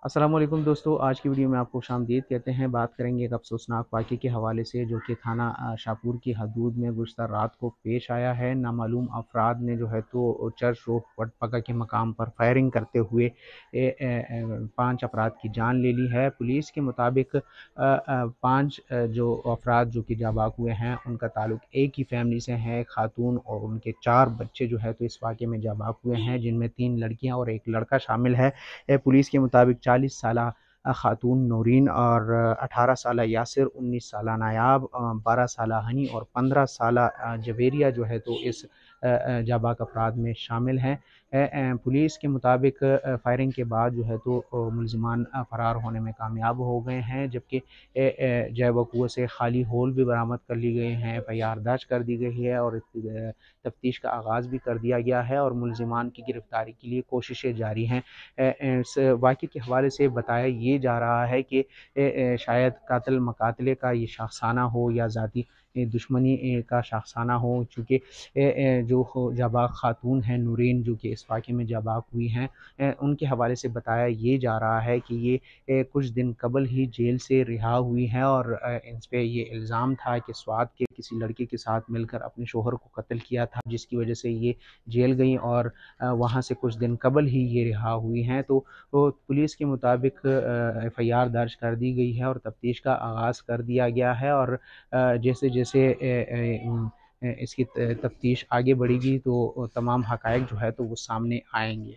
السلام علیکم دوستو، آج کی ویڈیو میں آپ کو خوشامدید کہتے ہیں۔ بات کریں گے ایک افسوسناک واقعے کے حوالے سے جو کہ تھانہ شاپور کی حدود میں گزشتہ رات کو پیش آیا ہے۔ نامعلوم افراد نے جو ہے تو چرچ روڈ وٹ پگا کے مقام پر فائرنگ کرتے ہوئے 5 افراد کی جان لے لی ہے۔ پولیس کے مطابق 5 جو افراد جو کہ جاں بحق ہوئے ہیں ان کا تعلق ایک ہی فیملی سے ہے، ایک خاتون اور ان کے 4 بچے جو ہے تو اس واقعے میں جاں بحق ہوئے ہیں، جن میں 3 لڑکیاں اور ایک لڑکا شامل ہے۔ پولیس کے مطابق 40 سالہ خاتون نورین اور 18 سالہ یاسر، 19 سالہ نایاب، 12 سالہ ہنی اور 15 سالہ جویریہ جو ہے تو اس جاں بحق افراد میں شامل ہیں۔ پولیس کے مطابق فائرنگ کے بعد جو ہے تو ملزمان فرار ہونے میں کامیاب ہو گئے ہیں، جبکہ جے وقوع سے خالی ہول بھی برآمد کر لی گئے ہیں، FIR درج کر دی گئی ہے اور تفتیش کا آغاز بھی کر دیا گیا ہے اور ملزمان کی گرفتاری کے لیے کوششیں جاری ہیں۔ اس واقعے کے حوالے سے بتایا یہ جا رہا ہے کہ شاید قاتل مقاتلے کا یہ شاخسانہ ہو یا ذاتی دشمنی کا شاخسانہ ہو، چونکہ جو جاں بحق خاتون ہیں نورین جو کہ اس واقعے میں جاں بحق ہوئی ہیں، ان کے حوالے سے بتایا یہ جا رہا ہے کہ یہ کچھ دن قبل ہی جیل سے رہا ہوئی ہیں اور ان پہ یہ الزام تھا کہ سوات کے کسی لڑکے کے ساتھ مل کر اپنے شوہر کو قتل کیا تھا، جس کی وجہ سے یہ جیل گئیں اور وہاں سے کچھ دن قبل ہی یہ رہا ہوئی ہیں۔ تو پولیس کے مطابق FIR درج کر دی گئی ہے اور تفتیش کا آغاز کر دیا گیا ہے اور جیسے جیسے اس کی تفتیش آگے بڑھے گی تو تمام حقائق جو ہے تو وہ سامنے آئیں گے۔